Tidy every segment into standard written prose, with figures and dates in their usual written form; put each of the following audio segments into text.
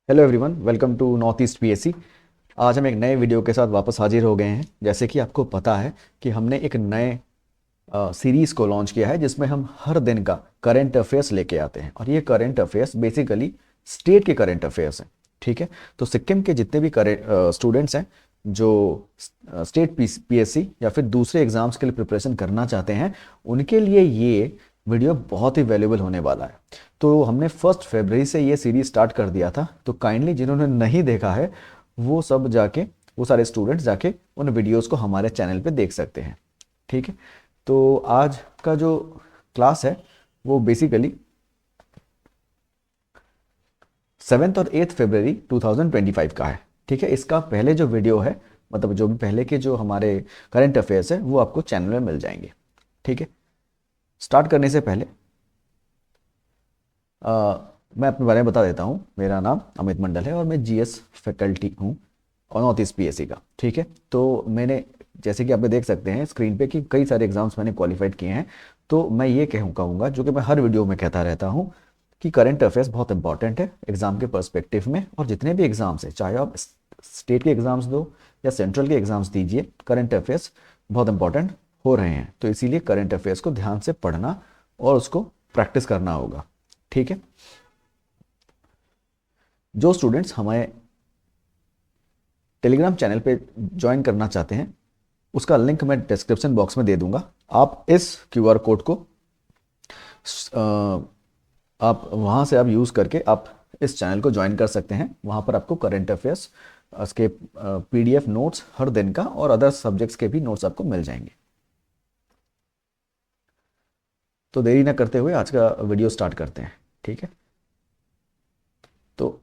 Hello everyone, welcome to North East PSC. आज हम एक नए वीडियो के साथ वापस हाजिर हो गए हैं। जैसे कि आपको पता है कि हमने एक नए सीरीज़ को लॉन्च किया है जिसमें हम हर दिन का करंट अफेयर्स लेके आते हैं, और ये करंट अफेयर्स बेसिकली स्टेट के करंट अफेयर्स हैं। ठीक है, तो सिक्किम के जितने भी स्टूडेंट्स हैं जो स्टेट पीएससी या फिर दूसरे एग्जाम्स के लिए प्रिपरेशन करना चाहते हैं, उनके लिए ये वीडियो बहुत ही वैल्यूबल होने वाला है। तो हमने 1 फरवरी से ये सीरीज स्टार्ट कर दिया था, तो काइंडली जिन्होंने नहीं देखा है वो सब जाके, वो सारे स्टूडेंट्स जाके उन वीडियोस को हमारे चैनल पे देख सकते हैं। ठीक है, तो आज का जो क्लास है वो बेसिकली 7 और 8 फरवरी 2025 का है। ठीक है, इसका पहले जो वीडियो है, मतलब जो भी पहले के जो हमारे करंट अफेयर्स है वो आपको चैनल में मिल जाएंगे। ठीक है, स्टार्ट करने से पहले मैं अपने बारे में बता देता हूँ। मेरा नाम अमित मंडल है और मैं जीएस फैकल्टी हूँ और नॉर्थ ईस्ट पीएससी का। ठीक है, तो मैंने, जैसे कि आप देख सकते हैं स्क्रीन पे, कि कई सारे एग्जाम्स मैंने क्वालिफाइड किए हैं। तो मैं ये कहूँगा, जो कि मैं हर वीडियो में कहता रहता हूँ, कि करंट अफेयर्स बहुत इंपॉर्टेंट है एग्जाम के पर्सपेक्टिव में। और जितने भी एग्जाम्स हैं, चाहे आप स्टेट के एग्जाम्स दो या सेंट्रल के एग्जाम्स दीजिए, करंट अफेयर्स बहुत इंपॉर्टेंट हो रहे हैं। तो इसीलिए करंट अफेयर्स को ध्यान से पढ़ना और उसको प्रैक्टिस करना होगा। ठीक है, जो स्टूडेंट्स हमारे टेलीग्राम चैनल पे ज्वाइन करना चाहते हैं, उसका लिंक मैं डिस्क्रिप्शन बॉक्स में दे दूंगा। आप इस क्यूआर कोड को आप वहाँ से आप यूज़ करके आप इस चैनल को ज्वाइन कर सकते हैं। वहाँ पर आपको करंट अफेयर्स, उसके पीडीएफ नोट्स हर दिन का और अदर सब्जेक्ट्स के भी नोट्स आपको मिल जाएंगे। तो देरी ना करते हुए आज का वीडियो स्टार्ट करते हैं। ठीक है, तो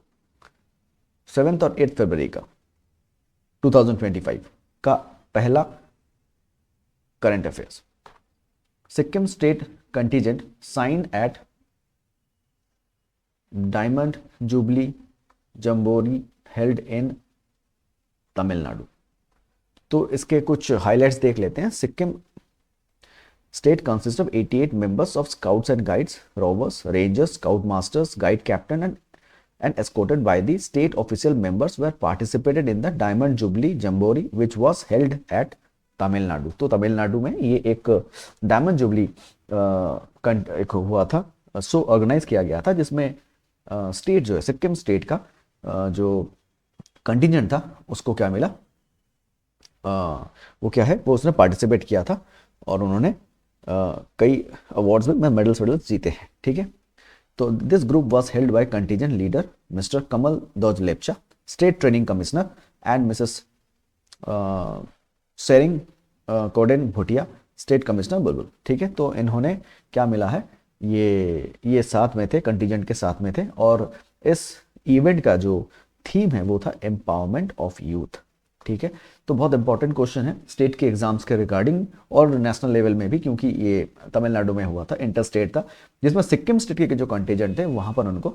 7 और 8 फरवरी का 2025 का पहला current affairs. Sikkim state contingent sign at diamond jubilee jamboree held in Tamil Nadu. तो इसके कुछ हाइलाइट्स देख लेते हैं। Sikkim state consist of 88 members of scouts and guides, rovers, rangers, scout masters, guide captain and escorted by the state official members were participated in the Diamond Jubilee Jamboree which was held at Tamil Nadu. तो तमिलनाडु में ये एक diamond jubilee एक हुआ था, so organise किया गया था, जिसमें स्टेट जो है, सिक्किम स्टेट का जो कंटिजेंट था उसको क्या मिला, वो क्या है, वो उसने पार्टिसिपेट किया था और उन्होंने कई अवार्ड्स में मेडल्स जीते हैं। ठीक है, तो this group was held by contingent leader mister Kamal those Lepcha, state training commissioner, and Mrs Tsering codeine Bhutia, state commissioner बुलबुल। ठीक है, तो इन्होंने क्या मिला है, ये साथ में थे, कंटीजेंट के साथ में थे। और इस इवेंट का जो थीम है वो था एम्पावरमेंट ऑफ यूथ। ठीक है, तो बहुत इंपॉर्टेंट क्वेश्चन है स्टेट के एग्जाम्स के रिगार्डिंग और नेशनल लेवल में भी, क्योंकि ये तमिलनाडु में हुआ था, इंटर स्टेट था, जिसमें सिक्किम स्टेट के जो कंटीजेंट थे वहाँ पर उनको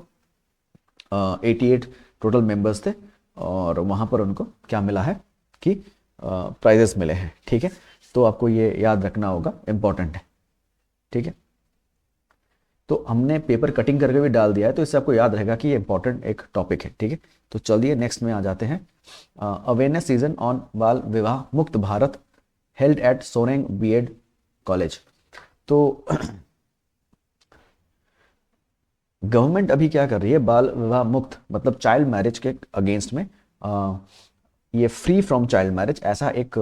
88 टोटल मेंबर्स थे, और वहाँ पर उनको क्या मिला है कि प्राइजेस मिले हैं। ठीक है, तो आपको ये याद रखना होगा, इंपॉर्टेंट है। ठीक है, तो हमने पेपर कटिंग करके भी डाल दिया है, तो इससे आपको याद रहेगा कि ये इंपॉर्टेंट एक टॉपिक है। ठीक है, तो चलिए नेक्स्ट में आ जाते हैं। Awareness season on Bal Vivah Mukt Bharat held at Soreng BEd college. तो गवर्नमेंट अभी क्या कर रही है, बाल विवाह मुक्त मतलब चाइल्ड मैरिज के अगेंस्ट में ये फ्री फ्रॉम चाइल्ड मैरिज, ऐसा एक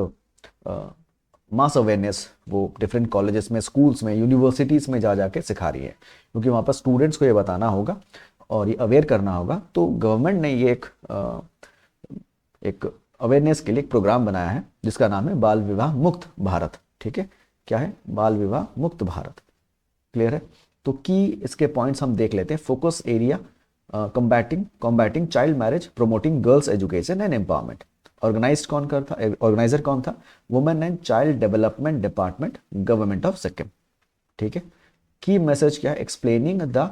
मास अवेयरनेस वो डिफरेंट कॉलेजेस में, स्कूल्स में, यूनिवर्सिटीज़ में जा जाके सिखा रही है, क्योंकि वहाँ पर स्टूडेंट्स को ये बताना होगा और ये अवेयर करना होगा। तो गवर्नमेंट ने ये एक अवेयरनेस के लिए एक प्रोग्राम बनाया है जिसका नाम है बाल विवाह मुक्त भारत। ठीक है, क्या है, बाल विवाह मुक्त भारत। क्लियर है, तो की इसके पॉइंट्स हम देख लेते हैं। Focus area, combating child marriage, promoting girls education and empowerment. Organiser कौन था, women and child development department, government of Sikkim. ठीक है, की मैसेज क्या है, explaining the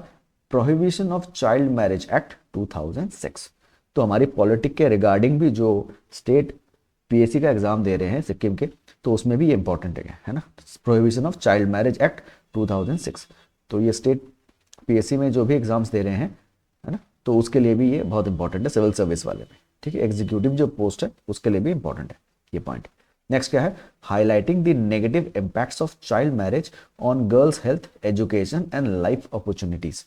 prohibition of child marriage act 2006। तो हमारी पॉलिटिक के रिगार्डिंग भी जो स्टेट पीएससी का एग्जाम दे रहे हैं सिक्किम के, तो उसमें भी ये इंपॉर्टेंट है ना, prohibition of child marriage act 2006। तो ये स्टेट पीएससी में जो भी एग्जाम्स दे रहे हैं, है ना, तो उसके लिए भी ये बहुत इंपॉर्टेंट है सिविल सर्विस वाले में, ठीक है, एग्जीक्यूटिव जो पोस्ट है उसके लिए भी इंपॉर्टेंट है ये पॉइंट। नेक्स्ट क्या है, highlighting the negative impacts of child marriage on girls health, education and life opportunities.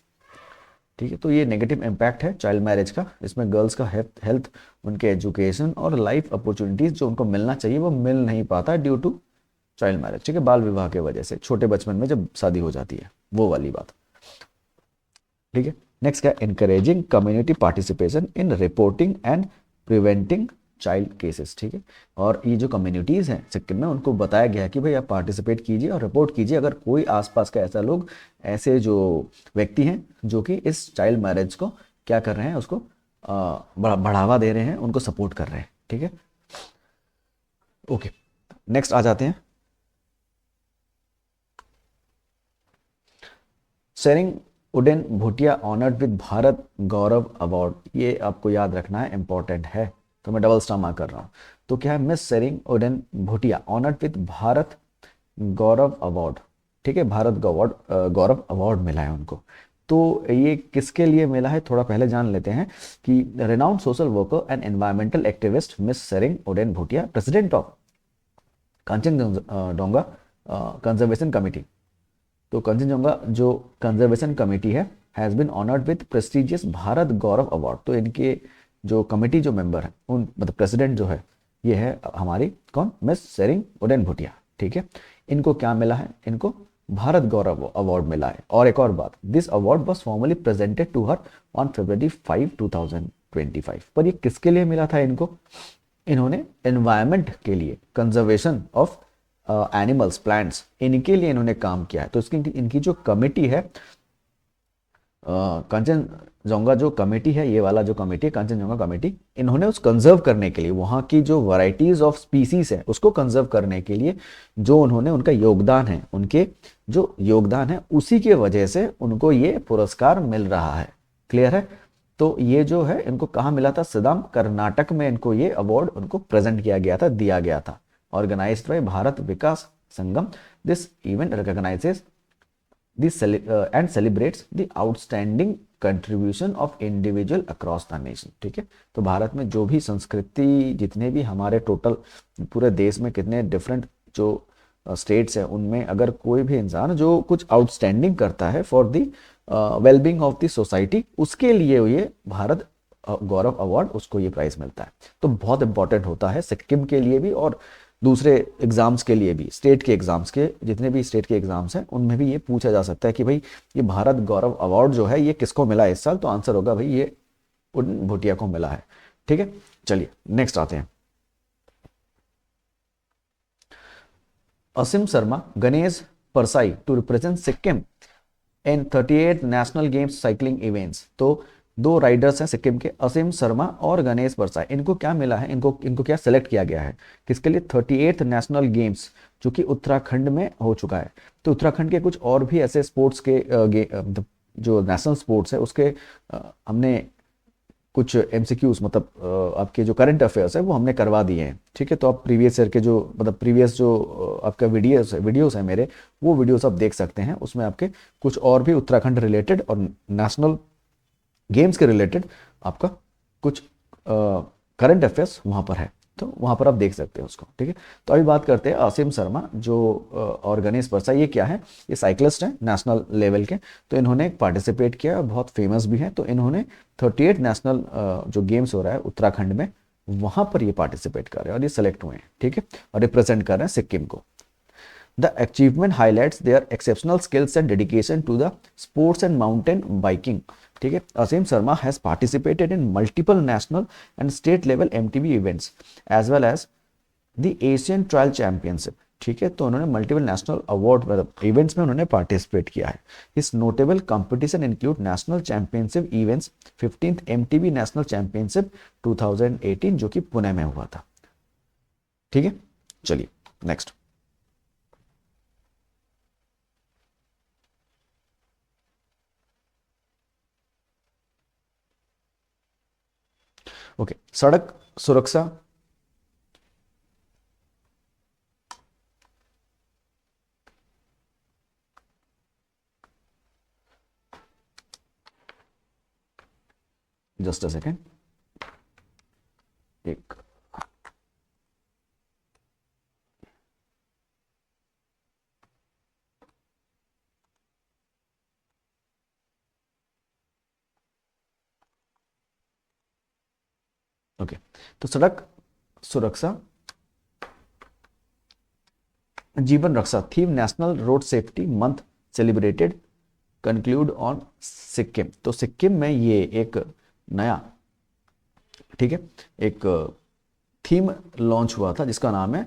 ठीक है, तो ये नेगेटिव इम्पैक्ट है चाइल्ड मैरिज का, इसमें गर्ल्स का हेल्थ, उनके एजुकेशन और लाइफ अपॉर्चुनिटीज जो उनको मिलना चाहिए वो मिल नहीं पाता ड्यू टू चाइल्ड मैरिज, ठीक है, बाल विवाह के वजह से, छोटे बचपन में जब शादी हो जाती है वो वाली बात, ठीक है। नेक्स्ट क्या, encouraging community participation in reporting and preventing child cases, ठीक है। और ये जो कम्युनिटीज़ हैं सिक्किम में उनको बताया गया है कि भाई आप पार्टिसिपेट कीजिए और रिपोर्ट कीजिए अगर कोई आसपास का ऐसा लोग, ऐसे जो व्यक्ति हैं जो कि इस चाइल्ड मैरिज को क्या कर रहे हैं, उसको बढ़ावा दे रहे हैं, उनको सपोर्ट कर रहे हैं, ठीक है। ओके, नेक्स्ट आ जाते हैं, Tsering wooden Bhutia honoured with Bharat Gaurav award, ये आपको याद रखना है, इंपॉर्टेंट है, तो मैं डबल स्टार मार्क कर रहा हूँ। तो क्या है, miss Tsering wooden Bhutia honoured with Bharat Gaurav award, ठीक है, भारत गौरव अवार्ड मिला है उनको। तो ये किसके लिए मिला है थोड़ा पहले जान लेते हैं कि renowned social worker and environmental activist miss Tsering wooden Bhutia, president of Kanchenjunga conservation committee, तो कंचनजंगा जो कंजर्वेशन कमेटी है has been honoured with prestigious Bharat Gaurav award. तो इनके जो कमेटी जो मेंबर है उन मतलब प्रेसिडेंट जो है ये है हमारी कौन, मिस सेरिंग उडेन भूटिया, ठीक है। इनको क्या मिला है, इनको भारत गौरव अवार्ड मिला है। और एक और बात, this award was formally presented to her on February 5, 2025। पर ये किसके लिए मिला था इनको, इन्होंने एनवायरनमेंट के लिए, कंजर्वेशन ऑफ एनिमल्स प्लांट्स, इनके लिए इन्होंने काम किया है। तो इसकी इनकी जो कमेटी है कंचनजंगा जो कमेटी है, ये वाला जो कमेटी है कंचनजंगा कमेटी, इन्होंने उस कंजर्व करने के लिए, वहाँ की जो वैरायटीज ऑफ स्पीसीज है उसको कंजर्व करने के लिए जो उन्होंने, उनका योगदान है, उनके जो योगदान है उसी के वजह से उनको ये पुरस्कार मिल रहा है। क्लियर है। तो ये जो है इनको कहाँ मिला था, सिदाम कर्नाटक में इनको ये अवार्ड उनको प्रेजेंट किया गया था, दिया गया था, organised by Bharat Vikas Sangam. This event recognises and celebrates the outstanding contribution of individual across the nation, ठीक है। तो भारत में जो भी संस्कृति, जितने भी हमारे टोटल पूरे देश में कितने डिफरेंट जो स्टेट्स हैं उनमें अगर कोई भी इंसान जो कुछ आउटस्टैंडिंग करता है for the wellbeing of the society, उसके लिए ये भारत गौरव अवार्ड, उसको ये प्राइज मिलता है। तो बहुत इंपॉर्टेंट होता है सिक्किम के लिए भी और दूसरे एग्जाम्स के लिए भी, स्टेट के एग्जाम्स के, जितने भी स्टेट के एग्जाम्स हैं उनमें भी ये पूछा जा सकता है कि भाई ये भारत गौरव अवार्ड जो है ये किसको मिला है इस साल, तो आंसर होगा भाई ये उन भूटिया को मिला है, ठीक है। चलिए नेक्स्ट आते हैं, Aseem Sharma Ganesh Parsai to represent Sikkim in 38 national games cycling events. तो दो राइडर्स हैं सिक्किम के, असीम शर्मा और गणेश परसाई, इनको क्या मिला है, इनको इनको क्या सेलेक्ट किया गया है किसके लिए, 38th नेशनल गेम्स जो कि उत्तराखंड में हो चुका है। तो उत्तराखंड के कुछ और भी ऐसे स्पोर्ट्स के जो नेशनल स्पोर्ट्स है उसके हमने कुछ एमसीक्यूज मतलब आपके जो करंट अफेयर्स है वो हमने करवा दिए हैं, ठीक है। तो आप प्रीवियस ईयर के जो मतलब प्रीवियस जो आपका वीडियोस है मेरे, वो वीडियोस आप देख सकते हैं, उसमें आपके कुछ और भी उत्तराखंड रिलेटेड और नेशनल गेम्स के रिलेटेड आपका कुछ करंट अफेयर्स वहाँ पर है, तो वहाँ पर आप देख सकते हैं उसको, ठीक है। तो अभी बात करते हैं असीम शर्मा जो और गणेश परसाई, ये क्या है, ये साइकिलिस्ट हैं नेशनल लेवल के। तो इन्होंने पार्टिसिपेट किया और बहुत फेमस भी हैं। तो इन्होंने 38 नेशनल जो गेम्स हो रहा है उत्तराखंड में, वहाँ पर ये पार्टिसिपेट कर रहे हैं और ये सेलेक्ट हुए हैं, ठीक है, और रिप्रेजेंट कर रहे हैं सिक्किम को। The achievement highlights their exceptional skills and dedication to the sports and mountain biking, ठीक है। असीम Sharma has participated in multiple national and state level MTB events as well as the Asian Trail Championship, ठीक है। तो उन्होंने multiple national award मतलब events में उन्होंने participate किया है। इस notable competition include national championship events, 15th MTB national championship 2018 जो कि पुणे में हुआ था, ठीक है। चलिए नेक्स्ट, ओके, सड़क सुरक्षा जस्ट अ सेकेंड, एक ओके। तो सड़क सुरक्षा जीवन रक्षा theme national road safety month celebrated concluded on Sikkim. तो सिक्किम में ये एक नया, ठीक है, एक थीम लॉन्च हुआ था जिसका नाम है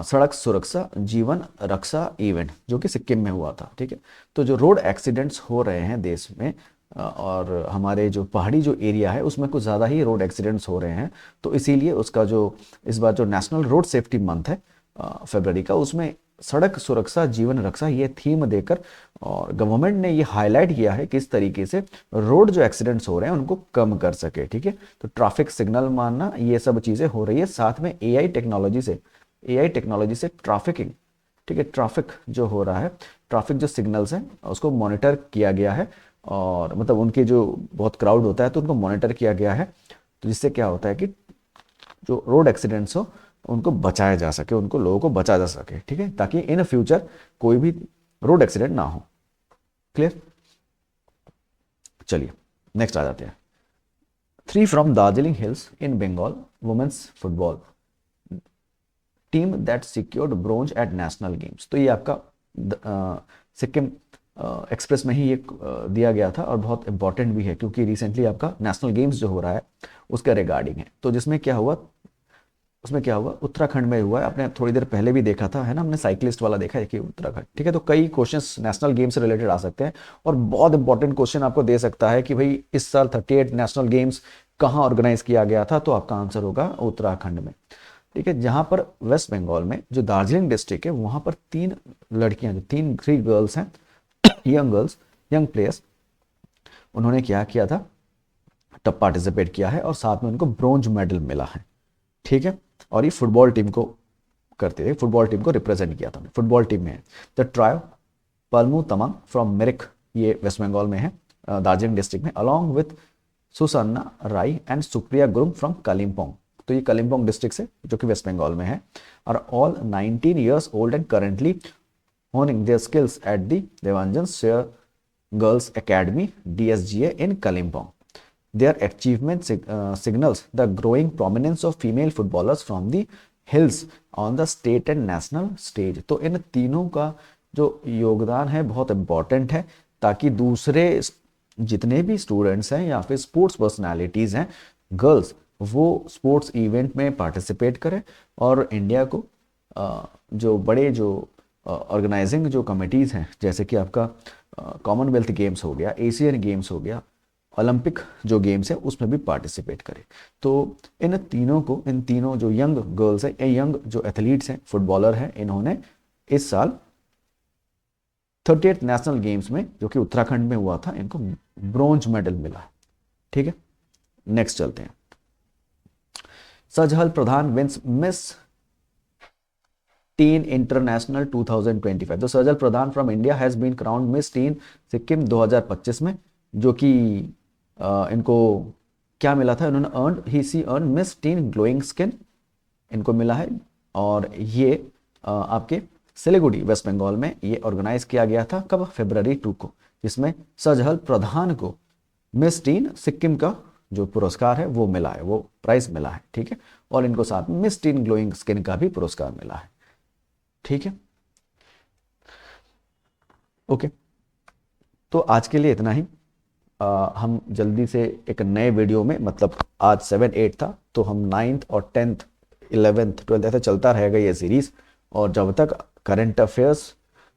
सड़क सुरक्षा जीवन रक्षा इवेंट, जो कि सिक्किम में हुआ था। ठीक है, तो जो रोड एक्सीडेंट्स हो रहे हैं देश में और हमारे जो पहाड़ी जो एरिया है उसमें कुछ ज़्यादा ही रोड एक्सीडेंट्स हो रहे हैं, तो इसीलिए उसका जो इस बार जो नेशनल रोड सेफ्टी मंथ है फरवरी का, उसमें सड़क सुरक्षा जीवन रक्षा ये थीम देकर और गवर्नमेंट ने ये हाईलाइट किया है किस तरीके से रोड जो एक्सीडेंट्स हो रहे हैं उनको कम कर सके। ठीक है, तो ट्रैफिक सिग्नल मानना ये सब चीज़ें हो रही है, साथ में एआई टेक्नोलॉजी से ट्रैफिकिंग, ठीक है, ट्रैफिक जो हो रहा है, ट्रैफिक जो सिग्नल्स हैं उसको मॉनिटर किया गया है, और मतलब उनके जो बहुत क्राउड होता है तो उनको मॉनिटर किया गया है, तो जिससे क्या होता है कि जो रोड एक्सीडेंट्स हो उनको बचाया जा सके, उनको लोगों को बचा जा सके। ठीक है, ताकि इन फ्यूचर कोई भी रोड एक्सीडेंट ना हो। क्लियर? चलिए नेक्स्ट आ जाते हैं। 3 from Darjeeling hills in Bengal women's football team that secured bronze at national games. तो ये आपका सिक्किम एक्सप्रेस में ही ये दिया गया था और बहुत इंपॉर्टेंट भी है क्योंकि रिसेंटली आपका नेशनल गेम्स जो हो रहा है उसका रिगार्डिंग है। तो जिसमें क्या हुआ, उसमें क्या हुआ, उत्तराखंड में हुआ है। आपने थोड़ी देर पहले भी देखा था, है ना, हमने साइकिलिस्ट वाला देखा है कि उत्तराखंड। ठीक है, तो कई क्वेश्चंस नेशनल गेम्स से रिलेटेड आ सकते हैं और बहुत इंपॉर्टेंट क्वेश्चन आपको दे सकता है कि भाई इस साल 38 नेशनल गेम्स कहाँ ऑर्गेनाइज किया गया था, तो आपका आंसर होगा उत्तराखंड में। ठीक है, जहां पर वेस्ट बंगाल में जो दार्जिलिंग डिस्ट्रिक्ट है वहां पर 3 लड़कियां, जो 3 गर्ल्स हैं, यंग प्लेयर्स, उन्होंने क्या किया था, तब पार्टिसिपेट किया है और साथ में उनको ब्रोंज मेडल मिला है। ठीक है, और ये फुटबॉल टीम को करते थे, फुटबॉल टीम को रिप्रेजेंट किया था, फुटबॉल टीम में है। The trio Palmu Tamang from Mirik, ये वेस्ट बंगाल में है, दार्जिलिंग डिस्ट्रिक्ट में, along with Susanna Rai and Supriya Gurung from Kalimpong. तो ये कालिम्पोंग डिस्ट्रिक्ट से, जो कि वेस्ट बंगाल में है, और all 19 years old and currently honing their skills at the Devanjan Sher Girls Academy DSGA in Kalimpong. Their achievement signals the growing prominence of female footballers from the hills on the state and national stage. तो इन तीनों का जो योगदान है बहुत important है, ताकि दूसरे जितने भी स्टूडेंट्स हैं या फिर स्पोर्ट्स पर्सनालिटीज़ हैं गर्ल्स, वो स्पोर्ट्स इवेंट में पार्टिसिपेट करें और इंडिया को जो बड़े जो ऑर्गेनाइजिंग जो कमिटीज़ हैं, जैसे कि आपका कॉमनवेल्थ गेम्स हो गया, एशियन गेम्स हो गया, ओलंपिक जो गेम्स है उसमें भी पार्टिसिपेट करें। तो इन तीनों जो यंग गर्ल्स हैं, यंग जो एथलीट्स हैं, फुटबॉलर हैं, इन्होंने इस साल 38th नेशनल गेम्स में, जो कि उत्तराखंड में हुआ था, इनको ब्रोंज मेडल मिला। ठीक है, नेक्स्ट चलते हैं। Sajal Pradhan wins miss teen international 2025। तो Sajal Pradhan from India has been crowned miss teen Sikkim 2025 में, जो कि इनको क्या मिला था, इन्होंने earn miss teen glowing skin, इनको मिला है। और ये आपके सिलीगुड़ी वेस्ट बंगाल में ये ऑर्गेनाइज किया गया था, कब, फरवरी 2 को, जिसमें सजहल प्रधान को मिस टीन सिक्किम का जो पुरस्कार है वो मिला है, वो प्राइज मिला है। ठीक है, और इनको साथ में मिस टीन ग्लोइंग स्किन का भी पुरस्कार मिला है। ठीक है, ओके, तो आज के लिए इतना ही। हम जल्दी से एक नए वीडियो में, मतलब आज 7, 8 था, तो हम 9th और 10th 11th 12th ऐसे चलता रहेगा ये सीरीज़। और जब तक करंट अफेयर्स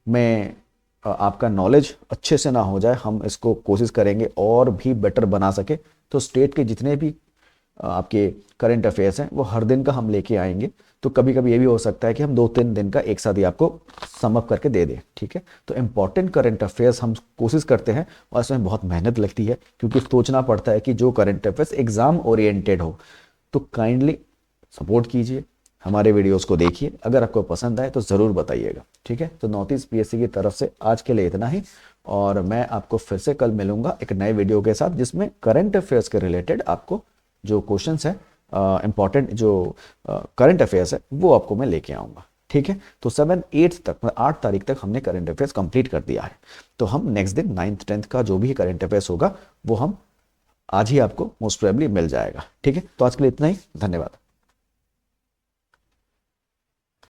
में आपका नॉलेज अच्छे से ना हो जाए, हम इसको कोशिश करेंगे और भी बेटर बना सके। तो स्टेट के जितने भी आपके करंट अफेयर्स हैं वो हर दिन का हम लेके आएंगे। तो कभी कभी ये भी हो सकता है कि हम 2-3 दिन का एक साथ ही आपको समअप करके दे दें। ठीक है, तो इम्पॉर्टेंट करंट अफेयर्स हम कोशिश करते हैं और इसमें बहुत मेहनत लगती है, क्योंकि सोचना पड़ता है कि जो करंट अफेयर्स एग्जाम ओरिएंटेड हो। तो काइंडली सपोर्ट कीजिए, हमारे वीडियोस को देखिए, अगर आपको पसंद आए तो ज़रूर बताइएगा, ठीक है। तो नॉर्थ ईस्ट पीएससी की तरफ से आज के लिए इतना ही, और मैं आपको फिर से कल मिलूंगा एक नए वीडियो के साथ जिसमें करंट अफेयर्स के रिलेटेड आपको जो क्वेश्चंस है, इंपॉर्टेंट जो करंट अफेयर्स है, वो आपको मैं लेके आऊँगा, ठीक है। तो 7-8 तक, मतलब 8 तारीख तक हमने करंट अफेयर्स कंप्लीट कर दिया है। तो हम नेक्स्ट दिन 9th-10th का जो भी करंट अफेयर्स होगा वो हम आज ही आपको मोस्ट प्रोबेबली मिल जाएगा, ठीक है। तो आज के लिए इतना ही, धन्यवाद।